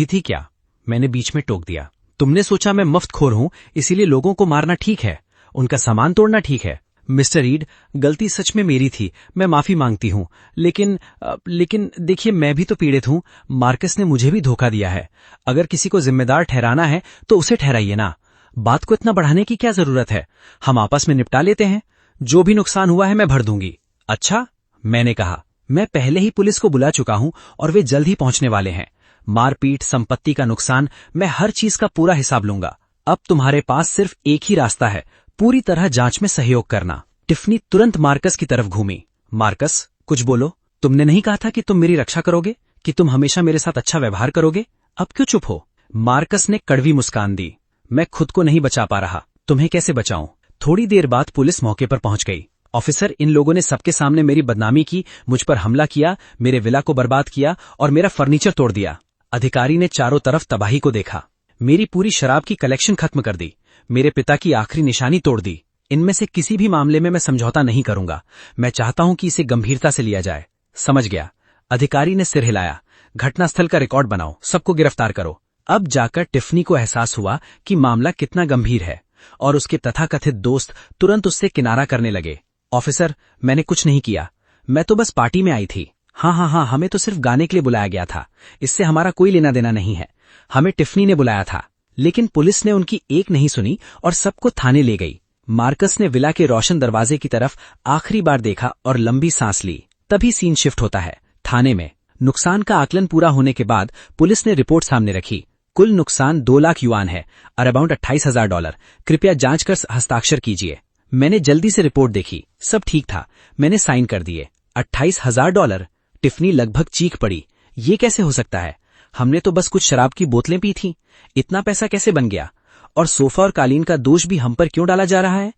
थी क्या? मैंने बीच में टोक दिया। तुमने सोचा मैं मुफ्तखोर हूं, इसीलिए लोगों को मारना ठीक है, उनका सामान तोड़ना ठीक है। मिस्टर रीड, गलती सच में मेरी थी, मैं माफी मांगती हूँ। लेकिन देखिए, मैं भी तो पीड़ित हूँ। मार्कस ने मुझे भी धोखा दिया है। अगर किसी को जिम्मेदार ठहराना है तो उसे ठहराइए ना। बात को इतना बढ़ाने की क्या जरूरत है? हम आपस में निपटा लेते हैं। जो भी नुकसान हुआ है मैं भर दूंगी। अच्छा, मैंने कहा, मैं पहले ही पुलिस को बुला चुका हूं और वे जल्द ही पहुंचने वाले हैं। मारपीट, संपत्ति का नुकसान, मैं हर चीज का पूरा हिसाब लूंगा। अब तुम्हारे पास सिर्फ एक ही रास्ता है, पूरी तरह जांच में सहयोग करना। टिफनी तुरंत मार्कस की तरफ घूमी। मार्कस, कुछ बोलो। तुमने नहीं कहा था कि तुम मेरी रक्षा करोगे, कि तुम हमेशा मेरे साथ अच्छा व्यवहार करोगे? अब क्यों चुप हो? मार्कस ने कड़वी मुस्कान दी। मैं खुद को नहीं बचा पा रहा, तुम्हें कैसे बचाऊं? थोड़ी देर बाद पुलिस मौके पर पहुंच गई। ऑफिसर, इन लोगों ने सबके सामने मेरी बदनामी की, मुझ पर हमला किया, मेरे विला को बर्बाद किया और मेरा फर्नीचर तोड़ दिया। अधिकारी ने चारों तरफ तबाही को देखा। मेरी पूरी शराब की कलेक्शन खत्म कर दी, मेरे पिता की आखिरी निशानी तोड़ दी। इनमें से किसी भी मामले में मैं समझौता नहीं करूंगा। मैं चाहता हूं कि इसे गंभीरता से लिया जाए। समझ गया। अधिकारी ने सिर हिलाया। घटनास्थल का रिकॉर्ड बनाओ, सबको गिरफ्तार करो। अब जाकर टिफनी को एहसास हुआ कि मामला कितना गंभीर है और उसके तथाकथित दोस्त तुरंत उससे किनारा करने लगे। ऑफिसर, मैंने कुछ नहीं किया, मैं तो बस पार्टी में आई थी। हाँ, हमें तो सिर्फ गाने के लिए बुलाया गया था, इससे हमारा कोई लेना देना नहीं है। हमें टिफनी ने बुलाया था। लेकिन पुलिस ने उनकी एक नहीं सुनी और सबको थाने ले गई। मार्कस ने विला के रोशन दरवाजे की तरफ आखिरी बार देखा और लंबी सांस ली। तभी सीन शिफ्ट होता है थाने में। नुकसान का आकलन पूरा होने के बाद पुलिस ने रिपोर्ट सामने रखी। कुल नुकसान 2 लाख युआन है और अबाउट $28,000। कृपया जांच कर हस्ताक्षर कीजिए। मैंने जल्दी से रिपोर्ट देखी, सब ठीक था। मैंने साइन कर दिए। $28,000? टिफनी लगभग चीख पड़ी। ये कैसे हो सकता है? हमने तो बस कुछ शराब की बोतलें पी थीं। इतना पैसा कैसे बन गया? और सोफा और कालीन का दोष भी हम पर क्यों डाला जा रहा है?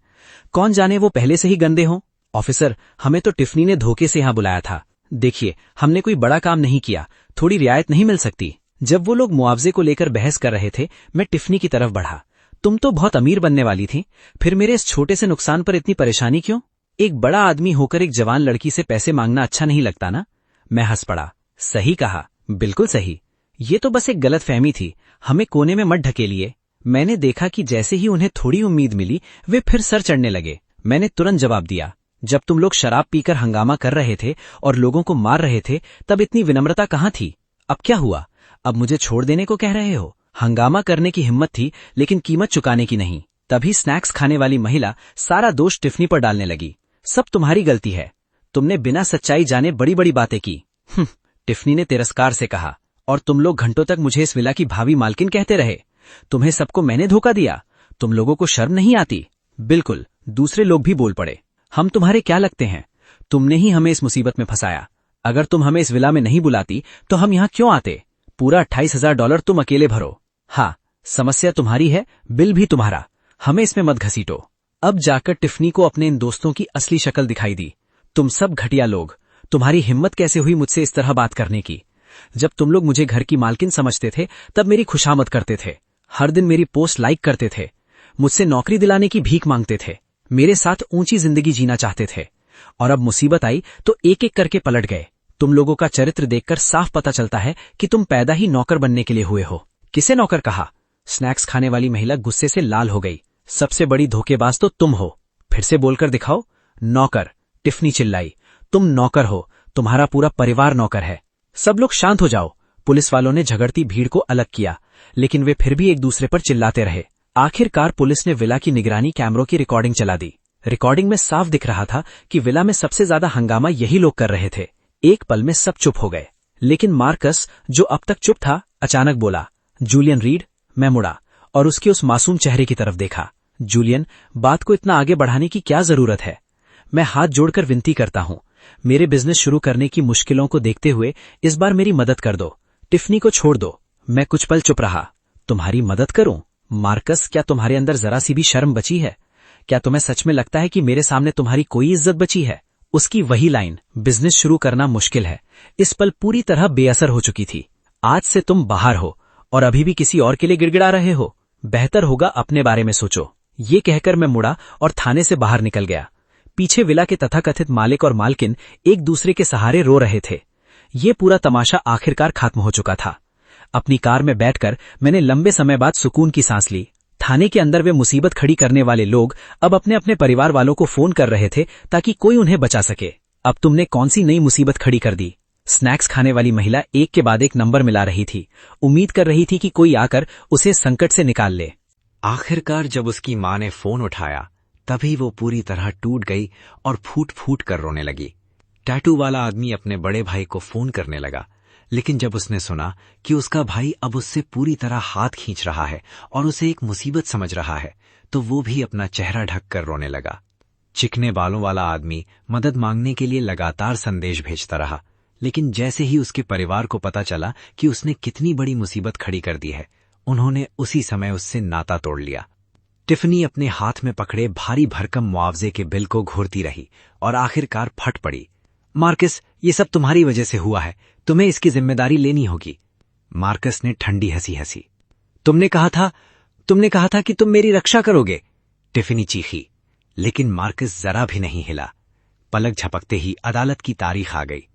कौन जाने वो पहले से ही गंदे हों। ऑफिसर, हमें तो टिफनी ने धोखे से यहां बुलाया था। देखिए, हमने कोई बड़ा काम नहीं किया, थोड़ी रियायत नहीं मिल सकती? जब वो लोग मुआवजे को लेकर बहस कर रहे थे, मैं टिफनी की तरफ बढ़ा। तुम तो बहुत अमीर बनने वाली थी, फिर मेरे इस छोटे से नुकसान पर इतनी परेशानी क्यों? एक बड़ा आदमी होकर एक जवान लड़की से पैसे मांगना अच्छा नहीं लगता ना? मैं हंस पड़ा। सही कहा, बिल्कुल सही। ये तो बस एक गलतफहमी थी, हमें कोने में मत ढकेलिए। मैंने देखा कि जैसे ही उन्हें थोड़ी उम्मीद मिली, वे फिर सर चढ़ने लगे। मैंने तुरंत जवाब दिया, जब तुम लोग शराब पीकर हंगामा कर रहे थे और लोगों को मार रहे थे, तब इतनी विनम्रता कहाँ थी? अब क्या हुआ? अब मुझे छोड़ देने को कह रहे हो? हंगामा करने की हिम्मत थी, लेकिन कीमत चुकाने की नहीं। तभी स्नैक्स खाने वाली महिला सारा दोष टिफनी पर डालने लगी। सब तुम्हारी गलती है, तुमने बिना सच्चाई जाने बड़ी बड़ी बातें की। टिफनी ने तिरस्कार से कहा। और तुम लोग घंटों तक मुझे इस विला की भावी मालकिन कहते रहे। तुम्हें सबको मैंने धोखा दिया। तुम लोगों को शर्म नहीं आती? बिल्कुल। दूसरे लोग भी बोल पड़े। हम तुम्हारे क्या लगते हैं? तुमने ही हमें इस मुसीबत में फंसाया। अगर तुम हमें इस विला में नहीं बुलाती तो हम यहाँ क्यों आते? पूरा $28,000 तुम अकेले भरो। हाँ, समस्या तुम्हारी है, बिल भी तुम्हारा। हमें इसमें मत घसीटो। अब जाकर टिफनी को अपने इन दोस्तों की असली शक्ल दिखाई दी। तुम सब घटिया लोग, तुम्हारी हिम्मत कैसे हुई मुझसे इस तरह बात करने की? जब तुम लोग मुझे घर की मालकिन समझते थे, तब मेरी खुशामद करते थे, हर दिन मेरी पोस्ट लाइक करते थे, मुझसे नौकरी दिलाने की भीख मांगते थे, मेरे साथ ऊंची जिंदगी जीना चाहते थे। और अब मुसीबत आई तो एक एक करके पलट गए। तुम लोगों का चरित्र देखकर साफ पता चलता है कि तुम पैदा ही नौकर बनने के लिए हुए हो। किसे नौकर कहा? स्नैक्स खाने वाली महिला गुस्से से लाल हो गई। सबसे बड़ी धोखेबाज तो तुम हो। फिर से बोलकर दिखाओ। नौकर, टिफनी चिल्लाई। तुम नौकर हो, तुम्हारा पूरा परिवार नौकर है। सब लोग शांत हो जाओ। पुलिस वालों ने झगड़ती भीड़ को अलग किया, लेकिन वे फिर भी एक दूसरे पर चिल्लाते रहे। आखिरकार पुलिस ने विला की निगरानी कैमरों की रिकॉर्डिंग चला दी। रिकॉर्डिंग में साफ दिख रहा था कि विला में सबसे ज्यादा हंगामा यही लोग कर रहे थे। एक पल में सब चुप हो गए, लेकिन मार्कस, जो अब तक चुप था, अचानक बोला, जूलियन रीड। मैं मुड़ा और उसके उस मासूम चेहरे की तरफ देखा। जूलियन, बात को इतना आगे बढ़ाने की क्या जरूरत है? मैं हाथ जोड़कर विनती करता हूं, मेरे बिजनेस शुरू करने की मुश्किलों को देखते हुए इस बार मेरी मदद कर दो। टिफनी को छोड़ दो। मैं कुछ पल चुप रहा। तुम्हारी मदद करूं? मार्कस, क्या तुम्हारे अंदर जरा सी भी शर्म बची है? क्या तुम्हें सच में लगता है कि मेरे सामने तुम्हारी कोई इज्जत बची है? उसकी वही लाइन, बिजनेस शुरू करना मुश्किल है, इस पल पूरी तरह बेअसर हो चुकी थी। आज से तुम बाहर हो और अभी भी किसी और के लिए गिड़गिड़ा रहे हो। बेहतर होगा अपने बारे में सोचो। ये कहकर मैं मुड़ा और थाने से बाहर निकल गया। पीछे विला के तथाकथित मालिक और मालकिन एक दूसरे के सहारे रो रहे थे। ये पूरा तमाशा आखिरकार खत्म हो चुका था। अपनी कार में बैठकर मैंने लंबे समय बाद सुकून की सांस ली। थाने के अंदर वे मुसीबत खड़ी करने वाले लोग अब अपने अपने परिवार वालों को फोन कर रहे थे ताकि कोई उन्हें बचा सके। अब तुमने कौन सी नई मुसीबत खड़ी कर दी? स्नैक्स खाने वाली महिला एक के बाद एक नंबर मिला रही थी, उम्मीद कर रही थी कि कोई आकर उसे संकट से निकाल ले। आखिरकार जब उसकी मां ने फोन उठाया तभी वो पूरी तरह टूट गई और फूट फूट कर रोने लगी। टैटू वाला आदमी अपने बड़े भाई को फोन करने लगा, लेकिन जब उसने सुना कि उसका भाई अब उससे पूरी तरह हाथ खींच रहा है और उसे एक मुसीबत समझ रहा है, तो वो भी अपना चेहरा ढक कर रोने लगा। चिकने बालों वाला आदमी मदद मांगने के लिए लगातार संदेश भेजता रहा, लेकिन जैसे ही उसके परिवार को पता चला कि उसने कितनी बड़ी मुसीबत खड़ी कर दी है, उन्होंने उसी समय उससे नाता तोड़ लिया। टिफनी अपने हाथ में पकड़े भारी भरकम मुआवजे के बिल को घूरती रही और आखिरकार फट पड़ी। मार्कस, ये सब तुम्हारी वजह से हुआ है, तुम्हें इसकी जिम्मेदारी लेनी होगी। मार्कस ने ठंडी हंसी हंसी। तुमने कहा था कि तुम मेरी रक्षा करोगे, टिफनी चीखी। लेकिन मार्कस जरा भी नहीं हिला। पलक झपकते ही अदालत की तारीख आ गई।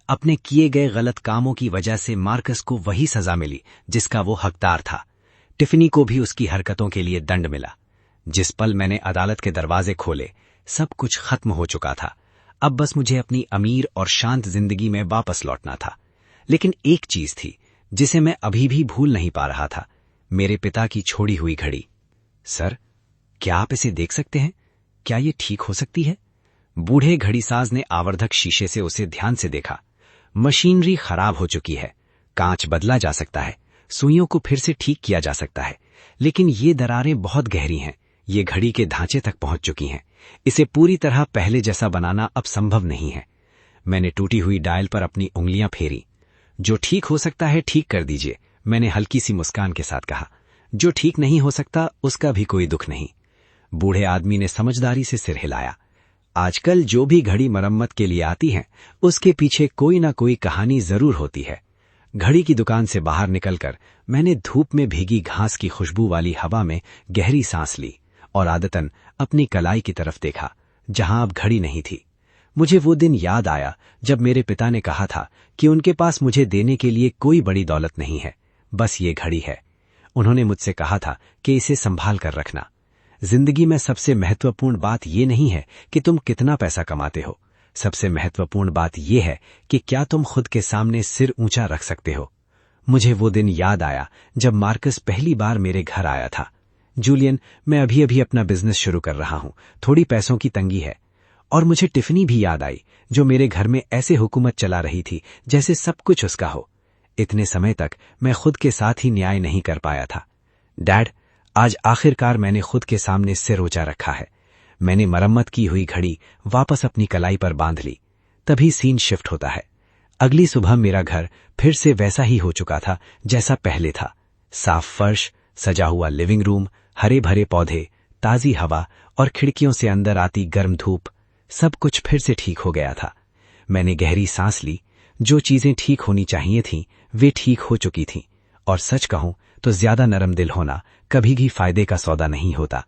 अपने किए गए गलत कामों की वजह से मार्कस को वही सजा मिली जिसका वो हकदार था। टिफनी को भी उसकी हरकतों के लिए दंड मिला। जिस पल मैंने अदालत के दरवाजे खोले, सब कुछ खत्म हो चुका था। अब बस मुझे अपनी अमीर और शांत जिंदगी में वापस लौटना था। लेकिन एक चीज थी जिसे मैं अभी भी भूल नहीं पा रहा था, मेरे पिता की छोड़ी हुई घड़ी। सर, क्या आप इसे देख सकते हैं? क्या ये ठीक हो सकती है? बूढ़े घड़ीसाज ने आवर्धक शीशे से उसे ध्यान से देखा। मशीनरी खराब हो चुकी है, कांच बदला जा सकता है, सुइयों को फिर से ठीक किया जा सकता है, लेकिन ये दरारें बहुत गहरी हैं, ये घड़ी के ढांचे तक पहुंच चुकी हैं। इसे पूरी तरह पहले जैसा बनाना अब संभव नहीं है। मैंने टूटी हुई डायल पर अपनी उंगलियां फेरी। जो ठीक हो सकता है ठीक कर दीजिए, मैंने हल्की सी मुस्कान के साथ कहा। जो ठीक नहीं हो सकता उसका भी कोई दुख नहीं। बूढ़े आदमी ने समझदारी से सिर हिलाया। आजकल जो भी घड़ी मरम्मत के लिए आती है, उसके पीछे कोई ना कोई कहानी जरूर होती है। घड़ी की दुकान से बाहर निकलकर मैंने धूप में भीगी घास की खुशबू वाली हवा में गहरी सांस ली और आदतन अपनी कलाई की तरफ देखा, जहां अब घड़ी नहीं थी। मुझे वो दिन याद आया जब मेरे पिता ने कहा था कि उनके पास मुझे देने के लिए कोई बड़ी दौलत नहीं है, बस ये घड़ी है। उन्होंने मुझसे कहा था कि इसे संभाल कर रखना। जिंदगी में सबसे महत्वपूर्ण बात ये नहीं है कि तुम कितना पैसा कमाते हो, सबसे महत्वपूर्ण बात यह है कि क्या तुम खुद के सामने सिर ऊंचा रख सकते हो। मुझे वो दिन याद आया जब मार्कस पहली बार मेरे घर आया था। जूलियन, मैं अभी अभी अपना बिजनेस शुरू कर रहा हूं, थोड़ी पैसों की तंगी है। और मुझे टिफनी भी याद आई, जो मेरे घर में ऐसे हुकूमत चला रही थी जैसे सब कुछ उसका हो। इतने समय तक मैं खुद के साथ ही न्याय नहीं कर पाया था। डैड, आज आखिरकार मैंने खुद के सामने सिर ऊंचा रखा है। मैंने मरम्मत की हुई घड़ी वापस अपनी कलाई पर बांध ली। तभी सीन शिफ्ट होता है। अगली सुबह मेरा घर फिर से वैसा ही हो चुका था जैसा पहले था। साफ फर्श, सजा हुआ लिविंग रूम, हरे भरे पौधे, ताजी हवा और खिड़कियों से अंदर आती गर्म धूप, सब कुछ फिर से ठीक हो गया था। मैंने गहरी सांस ली। जो चीजें ठीक होनी चाहिए थीं, वे ठीक हो चुकी थीं। और सच कहूं तो ज्यादा नरम दिल होना कभी भी फायदे का सौदा नहीं होता।